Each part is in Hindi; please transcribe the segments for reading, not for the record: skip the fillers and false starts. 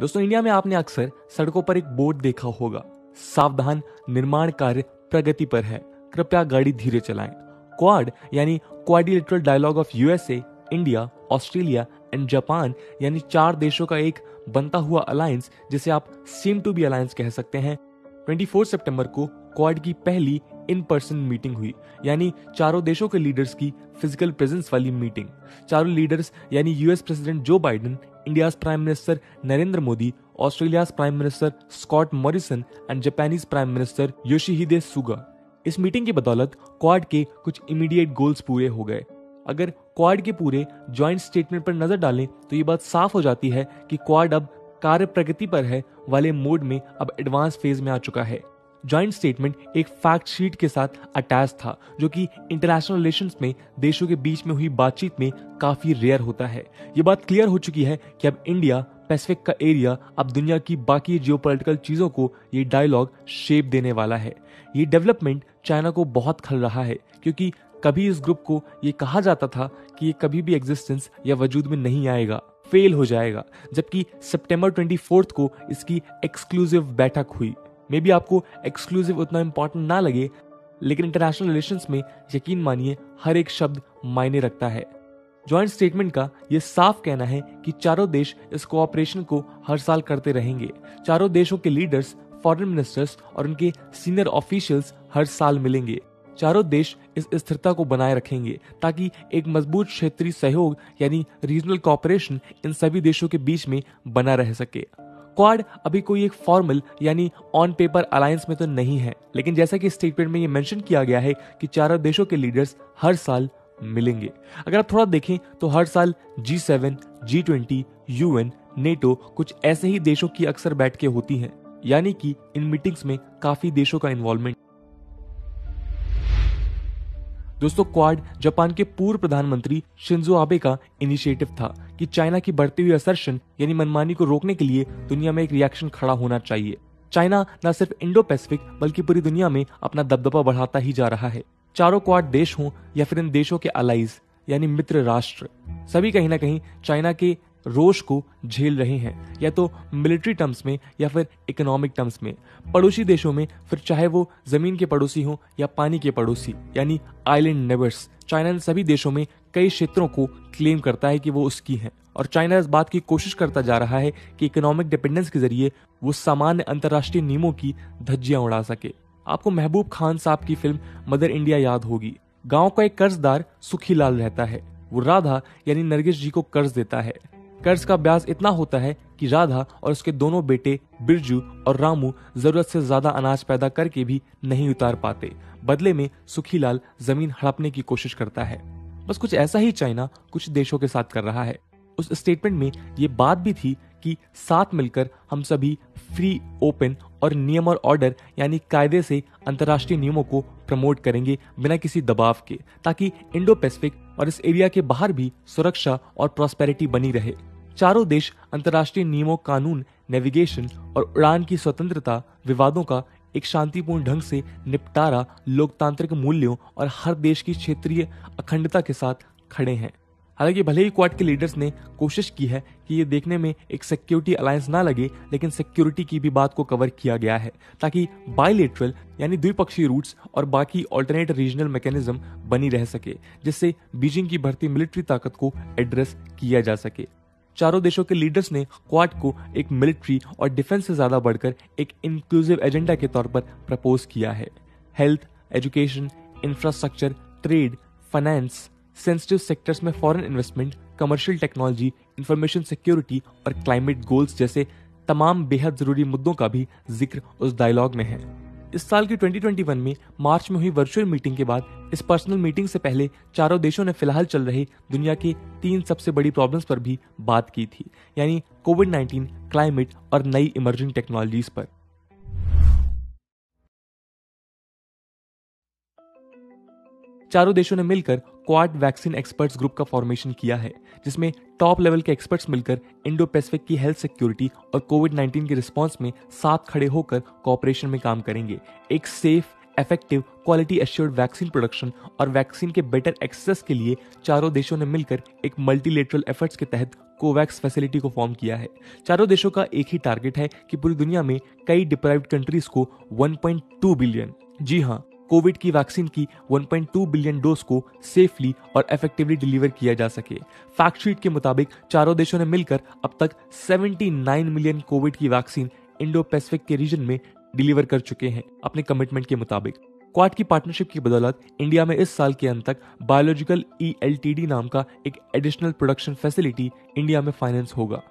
दोस्तों, इंडिया में आपने अक्सर सड़कों पर एक बोर्ड देखा होगा, सावधान, निर्माण कार्य प्रगति पर है, कृपया गाड़ी धीरे चलाएं। क्वाड यानी quadrilateral dialogue of USA, India, Australia and Japan यानी 4 देशों का एक बनता हुआ अलायंस, जिसे आप सीम टू बी अलायंस कह सकते हैं। 24 सितंबर को क्वाड की पहली इन पर्सन मीटिंग हुई, यानी चारों देशों के लीडर्स की फिजिकल प्रेजेंस वाली मीटिंग। चारों लीडर्स यानी US president Joe Biden, India's prime minister Narendra Modi, Australia's prime minister Scott Morrison and Japanese prime minister Yoshihide Suga. इस मीटिंग की बदौलत क्वाड के कुछ इमीडिएट गोल्स पूरे हो गए। अगर क्वाड के पूरे ज्वाइंट स्टेटमेंट पर नजर डालें तो ये बात साफ हो जाती है कि क्वाड अब कार्य प्रगति पर है वाले मोड में अब एडवांस फेज में आ चुका है। ज्वाइंट स्टेटमेंट एक फैक्ट शीट के साथ अटैच था, जो कि इंटरनेशनल रिलेशंस में देशों के बीच में हुई बातचीत में काफी रेयर होता है। ये बात क्लियर हो चुकी है कि अब इंडिया पैसिफिक का एरिया अब दुनिया की बाकी जियोपॉलिटिकल चीजों को ये डायलॉग शेप देने वाला है। ये डेवलपमेंट चाइना को बहुत खल रहा है, क्योंकि कभी इस ग्रुप को ये कहा जाता था कि ये कभी भी एग्जिस्टेंस या वजूद में नहीं आएगा, फेल हो जाएगा, जबकि सितंबर 24 को इसकी एक्सक्लूसिव बैठक हुई। मे बी आपको एक्सक्लूसिव उतना इंपॉर्टेंट ना लगे, लेकिन इंटरनेशनल रिलेशंस में यकीन मानिए हर एक शब्द मायने रखता है। ज्वाइंट स्टेटमेंट का ये साफ कहना है कि चारों देश इस कोऑपरेशन को हर साल करते रहेंगे। चारों देशों के लीडर्स, फॉरेन मिनिस्टर्स और उनके सीनियर ऑफिशियल्स हर साल मिलेंगे। चारों देश इस स्थिरता को बनाए रखेंगे ताकि एक मजबूत क्षेत्रीय सहयोग यानी रीजनल कोऑपरेशन इन सभी देशों के बीच में बना रह सके। क्वाड अभी कोई एक फॉर्मल यानी ऑन पेपर अलायंस में तो नहीं है, लेकिन जैसा कि स्टेटमेंट में ये मेंशन किया गया है कि चारों देशों के लीडर्स हर साल मिलेंगे। अगर आप थोड़ा देखें तो हर साल G7, G20, UN, नेटो कुछ ऐसे ही देशों की अक्सर बैठकें होती हैं, यानी कि इन मीटिंग्स में काफी देशों का इन्वॉल्वमेंट। दोस्तों, क्वाड जापान के पूर्व प्रधानमंत्री शिंजो आबे का इनिशिएटिव था कि चाइना की बढ़ती हुई असर्शन यानी मनमानी को रोकने के लिए दुनिया में एक रिएक्शन खड़ा होना चाहिए। चाइना न सिर्फ इंडो पैसिफिक बल्कि पूरी दुनिया में अपना दबदबा बढ़ाता ही जा रहा है। चारों क्वाड देश हों या फिर इन देशों के अलाइज यानी मित्र राष्ट्र, सभी कहीं ना कहीं चाइना के रोष को झेल रहे हैं, या तो मिलिट्री टर्म्स में या फिर इकोनॉमिक टर्म्स में। पड़ोसी देशों में फिर चाहे वो जमीन के पड़ोसी हों या पानी के पड़ोसी यानी आइलैंड नेबर्स, चाइना इन सभी देशों में कई क्षेत्रों को क्लेम करता है कि वो उसकी हैं, और चाइना इस बात की कोशिश करता जा रहा है कि इकोनॉमिक डिपेंडेंस के जरिए वो सामान्य अंतर्राष्ट्रीय नियमों की धज्जियां उड़ा सके। आपको महबूब खान साहब की फिल्म मदर इंडिया याद होगी। गांव का एक कर्जदार सुखीलाल रहता है। वो राधा यानी नरगिस जी को कर्ज देता है। कर्ज का ब्याज इतना होता है कि राधा और उसके दोनों बेटे बिरजू और रामू जरूरत से ज्यादा अनाज पैदा करके भी नहीं उतार पाते। बदले में सुखीलाल जमीन हड़पने की कोशिश करता है। बस कुछ ऐसा ही चाइना कुछ देशों के साथ कर रहा है। उस स्टेटमेंट में ये बात भी थी कि साथ मिलकर हम सभी फ्री, ओपन और नियम और ऑर्डर यानी कायदे से अंतर्राष्ट्रीय नियमों को प्रमोट करेंगे बिना किसी दबाव के, ताकि इंडो पैसिफिक और इस एरिया के बाहर भी सुरक्षा और प्रॉस्पेरिटी बनी रहे। चारों देश अंतर्राष्ट्रीय नियमों, कानून, नेविगेशन और उड़ान की स्वतंत्रता, विवादों का एक शांतिपूर्ण ढंग से निपटारा, लोकतांत्रिक मूल्यों और हर देश की क्षेत्रीय अखंडता के साथ खड़े हैं। हालांकि भले ही क्वाड के लीडर्स ने कोशिश की है कि ये देखने में एक सिक्योरिटी अलायंस ना लगे, लेकिन सिक्योरिटी की भी बात को कवर किया गया है ताकि बायलेटरल यानी द्विपक्षीय रूट्स और बाकी ऑल्टरनेट रीजनल मैकेनिज्म बनी रह सके, जिससे बीजिंग की बढ़ती मिलिट्री ताकत को एड्रेस किया जा सके। चारों देशों के लीडर्स ने क्वाड को एक मिलिट्री और डिफेंस से ज्यादा बढ़कर एक इंक्लूसिव एजेंडा के तौर पर प्रपोज किया है। Health, education, infrastructure, trade, finance, sensitive sectors में foreign investment, commercial technology, information security और क्लाइमेट गोल्स जैसे तमाम बेहद जरूरी मुद्दों का भी जिक्र उस डायलॉग में है। इस साल की 2021 में मार्च में हुई वर्चुअल मीटिंग के बाद इस पर्सनल मीटिंग से पहले चारों देशों ने फिलहाल चल रहे दुनिया की 3 सबसे बड़ी प्रॉब्लम्स पर भी बात की थी, यानी कोविड-19, क्लाइमेट और नई इमर्जिंग टेक्नोलॉजीज पर। चारों देशों ने मिलकर क्वाड वैक्सीन एक्सपर्ट्स ग्रुप का फॉर्मेशन किया है, जिसमें टॉप लेवल के एक्सपर्ट्स मिलकर इंडो पैसिफिक की हेल्थ सिक्योरिटी और कोविड-19 के रिस्पांस में साथ खड़े होकर कोऑपरेशन में काम करेंगे। एक safe, effective quality assured vaccine production और वैक्सीन के बेटर एक्सेस के लिए चारों देशों ने मिलकर एक मल्टीलेटरल एफर्ट्स के तहत कोवैक्स फैसिलिटी को फॉर्म किया है। चारों देशों का एक ही टारगेट है कि पूरी दुनिया में कई डिप्राइव्ड कंट्रीज को 1.2 बिलियन, जी हाँ, कोविड की वैक्सीन की 1.2 बिलियन डोज को सेफली और इफेक्टिवली डिलीवर किया जा सके। फैक्ट शीट के मुताबिक चारों देशों ने मिलकर अब तक 79 मिलियन कोविड की वैक्सीन इंडो पैसिफिक के रीजन में डिलीवर कर चुके हैं अपने कमिटमेंट के मुताबिक। क्वाड की पार्टनरशिप की बदौलत इंडिया में इस साल के अंत तक बायोलॉजिकल ELTD नाम का एक एडिशनल प्रोडक्शन फैसिलिटी इंडिया में फाइनेंस होगा।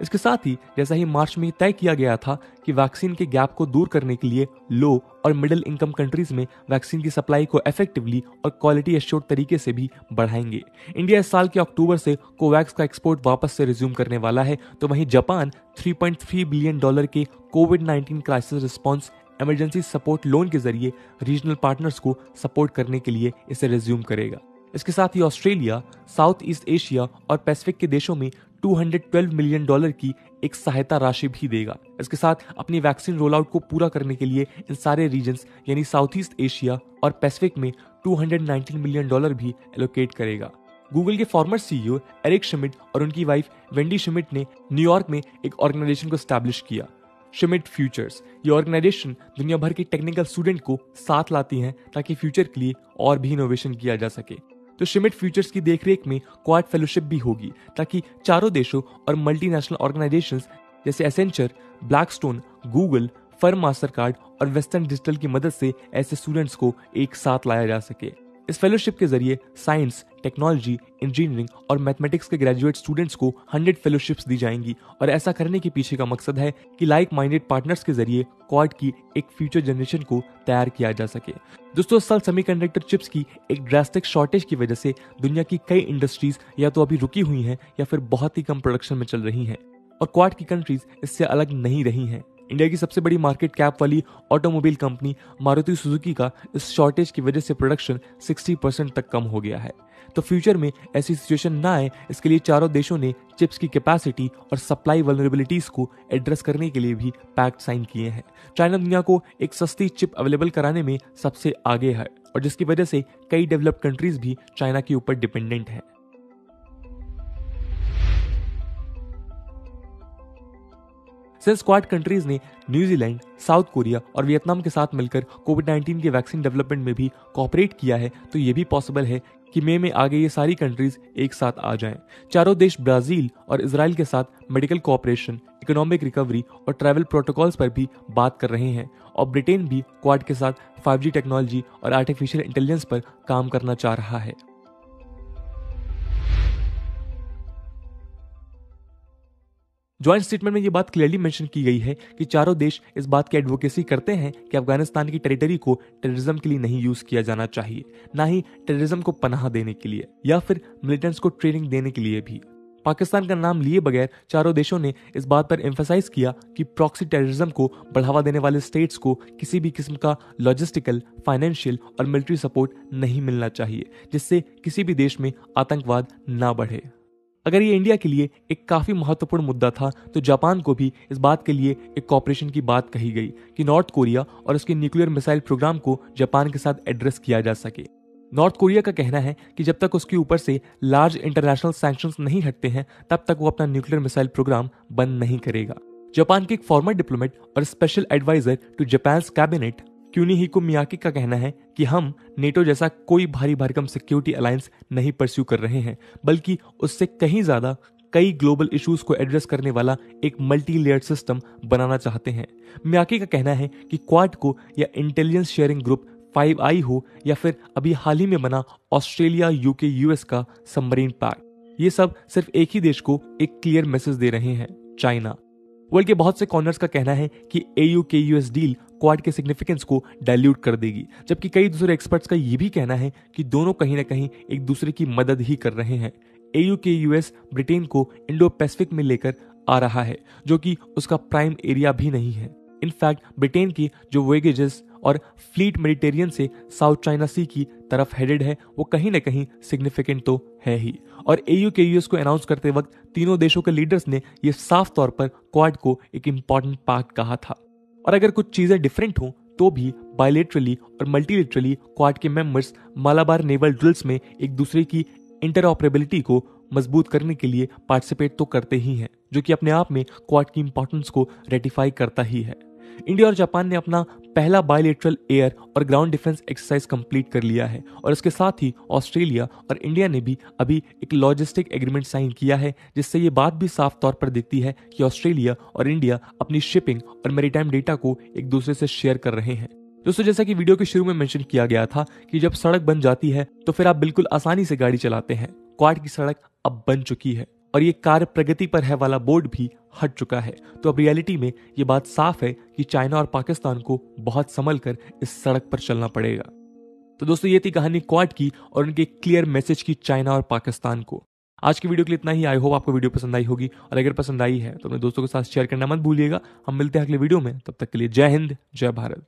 इसके साथ ही जैसा ही मार्च में तय किया गया था कि वैक्सीन के गैप को दूर करने के लिए लो और मिडिल इनकम कंट्रीज में वैक्सीन की सप्लाई को इफेक्टिवली और क्वालिटी एश्योर्ड तरीके से भी बढ़ाएंगे। इंडिया इस साल के अक्टूबर से कोवैक्स का एक्सपोर्ट वापस से रिज्यूम करने वाला है, तो वहीं जापान $3.3 बिलियन के कोविड-19 crisis response emergency support loan के जरिए रीजनल पार्टनर्स को सपोर्ट करने के लिए इसे रिज्यूम करेगा। इसके साथ ही ऑस्ट्रेलिया, साउथ ईस्ट एशिया और पैसिफिक के देशों में $212 मिलियन की एक सहायता राशि भी देगा। इसके साथ अपनी वैक्सीन रोल आउट को पूरा करने के लिए इन सारे रीजन्स यानी साउथ ईस्ट एशिया और पैसिफिक में $219 मिलियन भी एलोकेट करेगा। गूगल के फॉर्मर CEO एरिक श्मिड और उनकी वाइफ वेंडी श्मिड ने न्यूयॉर्क में एक ऑर्गेनाइजेशन को एस्टैब्लिश किया, श्मिड फ्यूचर्स। ये ऑर्गेनाइजेशन दुनिया भर के टेक्निकल स्टूडेंट को साथ लाती हैं ताकि फ्यूचर के लिए और भी इनोवेशन किया जा सके। तो श्मिड फ्यूचर्स की देखरेख में क्वाड फेलोशिप भी होगी ताकि चारों देशों और मल्टीनेशनल ऑर्गेनाइजेशंस जैसे Accenture, Blackstone, Google, firm Mastercard और वेस्टर्न डिजिटल की मदद से ऐसे स्टूडेंट्स को एक साथ लाया जा सके। इस फेलोशिप के जरिए साइंस, टेक्नोलॉजी, इंजीनियरिंग और मैथमेटिक्स के ग्रेजुएट स्टूडेंट्स को 100 फेलोशिप्स दी जाएंगी और ऐसा करने के पीछे का मकसद है कि लाइक माइंडेड पार्टनर्स के जरिए क्वाड की एक फ्यूचर जनरेशन को तैयार किया जा सके। दोस्तों, इस साल सेमीकंडक्टर चिप्स की एक ड्रास्टिक शॉर्टेज की वजह से दुनिया की कई इंडस्ट्रीज या तो अभी रुकी हुई हैं या फिर बहुत ही कम प्रोडक्शन में चल रही हैं और क्वाड की कंट्रीज इससे अलग नहीं रही हैं। इंडिया की सबसे बड़ी मार्केट कैप वाली ऑटोमोबाइल कंपनी मारुति सुजुकी का इस शॉर्टेज की वजह से प्रोडक्शन 60% तक कम हो गया है। तो फ्यूचर में ऐसी सिचुएशन ना आए, इसके लिए चारों देशों ने चिप्स की कैपेसिटी और सप्लाई वल्नरेबिलिटीज को एड्रेस करने के लिए भी पैक्ट साइन किए हैं। चाइना दुनिया को एक सस्ती चिप अवेलेबल कराने में सबसे आगे है और जिसकी वजह से कई डेवलप्ड कंट्रीज भी चाइना के ऊपर डिपेंडेंट है। सिंस क्वाड कंट्रीज ने न्यूजीलैंड, साउथ कोरिया और वियतनाम के साथ मिलकर कोविड-19 के वैक्सीन डेवलपमेंट में भी कोऑपरेट किया है, तो ये भी पॉसिबल है कि मई में आगे ये सारी कंट्रीज एक साथ आ जाएं। चारों देश ब्राजील और इजराइल के साथ मेडिकल कोऑपरेशन, इकोनॉमिक रिकवरी और ट्रैवल प्रोटोकॉल्स पर भी बात कर रहे हैं और ब्रिटेन भी क्वाड के साथ 5G टेक्नोलॉजी और आर्टिफिशियल इंटेलिजेंस पर काम करना चाह रहा है। ज्वाइंट स्टेटमेंट में ये बात क्लियरली मेंशन की गई है कि चारों देश इस बात की एडवोकेसी करते हैं कि अफगानिस्तान की टेरिटरी को टेररिज्म के लिए नहीं यूज किया जाना चाहिए, ना ही टेररिज्म को पनाह देने के लिए या फिर मिलिटेंट्स को ट्रेनिंग देने के लिए भी। पाकिस्तान का नाम लिए बगैर चारों देशों ने इस बात पर एम्फसाइज किया कि प्रॉक्सी टेररिज्म को बढ़ावा देने वाले स्टेट्स को किसी भी किस्म का लॉजिस्टिकल, फाइनेंशियल और मिलिट्री सपोर्ट नहीं मिलना चाहिए, जिससे किसी भी देश में आतंकवाद ना बढ़े। अगर ये इंडिया के लिए एक काफी महत्वपूर्ण मुद्दा था, तो जापान को भी इस बात के लिए एक कॉपरेशन की बात कही गई कि नॉर्थ कोरिया और उसके न्यूक्लियर मिसाइल प्रोग्राम को जापान के साथ एड्रेस किया जा सके। नॉर्थ कोरिया का कहना है कि जब तक उसके ऊपर से लार्ज इंटरनेशनल सैंक्शंस नहीं हटते हैं, तब तक वो अपना न्यूक्लियर मिसाइल प्रोग्राम बंद नहीं करेगा। जापान के एक फॉर्मर डिप्लोमेट और special adviser to Japan's cabinet Kunihiko Miyake का कहना है कि हम नेटो जैसा कोई भारी भरकम सिक्योरिटी अलायंस नहीं परस्यू कर रहे हैं, बल्कि उससे कहीं ज्यादा कई ग्लोबल इश्यूज को एड्रेस करने वाला एक मल्टी लेयर्ड सिस्टम बनाना चाहते हैं। मियाकी का कहना है कि क्वाड को या इंटेलिजेंस शेयरिंग ग्रुप 5i हो या फिर अभी हाल ही में बना ऑस्ट्रेलिया, यूके, यूएस का सबमरीन पैक्ट, ये सब सिर्फ एक ही देश को एक क्लियर मैसेज दे रहे हैं, चाइना। वर्ल्ड के बहुत से कॉर्नर्स का कहना है कि AU-KUS डील क्वाड के सिग्निफिकेंस को डाइल्यूट कर देगी, जबकि कई दूसरे एक्सपर्ट्स का यह भी कहना है कि दोनों कहीं ना कहीं एक दूसरे की मदद ही कर रहे हैं। AU-KUS ब्रिटेन को इंडो पैसिफिक में लेकर आ रहा है, जो कि उसका प्राइम एरिया भी नहीं है। इनफैक्ट ब्रिटेन की जो वोयेजेस और फ्लीट मेडिटेरियन से साउथ चाइना सी की तरफ हेडेड है, वो कहीं ना कहीं सिग्निफिकेंट तो है ही। और AU-KUS को अनाउंस करते वक्त तीनों देशों के लीडर्स ने ये साफ तौर पर क्वाड को एक इंपॉर्टेंट पार्ट कहा था। और अगर कुछ चीजें डिफरेंट हों तो भी बायलेटरली और मल्टीलेटरली क्वाड के मेंबर्स मालाबार नेवल ड्रिल्स में एक दूसरे की इंटरऑपरेबिलिटी को मजबूत करने के लिए पार्टिसिपेट तो करते ही हैं, जो कि अपने आप में क्वाड की इंपॉर्टेंस को रेटिफाई करता ही है। इंडिया और जापान ने अपना पहला बायलेटरल एयर और ग्राउंड डिफेंस एक्सरसाइज कंप्लीट कर लिया है और इसके साथ ही ऑस्ट्रेलिया और इंडिया ने भी अभी एक लॉजिस्टिक एग्रीमेंट साइन किया है, जिससे ये बात भी साफ तौर पर दिखती है कि ऑस्ट्रेलिया और इंडिया अपनी शिपिंग और मैरीटाइम डेटा को एक दूसरे से शेयर कर रहे हैं। दोस्तों, जैसा कि वीडियो के शुरू में मेंशन किया गया था कि जब सड़क बन जाती है तो फिर आप बिल्कुल आसानी से गाड़ी चलाते हैं। क्वाड की सड़क अब बन चुकी है और ये कार्य प्रगति पर है वाला बोर्ड भी हट चुका है। तो अब रियलिटी में ये बात साफ है कि चाइना और पाकिस्तान को बहुत संभल कर इस सड़क पर चलना पड़ेगा। तो दोस्तों, ये थी कहानी क्वाड की और उनके क्लियर मैसेज की चाइना और पाकिस्तान को। आज की वीडियो के लिए इतना ही। आई होप आपको वीडियो पसंद आई होगी और अगर पसंद आई है तो अपने दोस्तों के साथ शेयर करना मत भूलिएगा। हम मिलते हैं अगले वीडियो में, तब तक के लिए जय हिंद, जय भारत।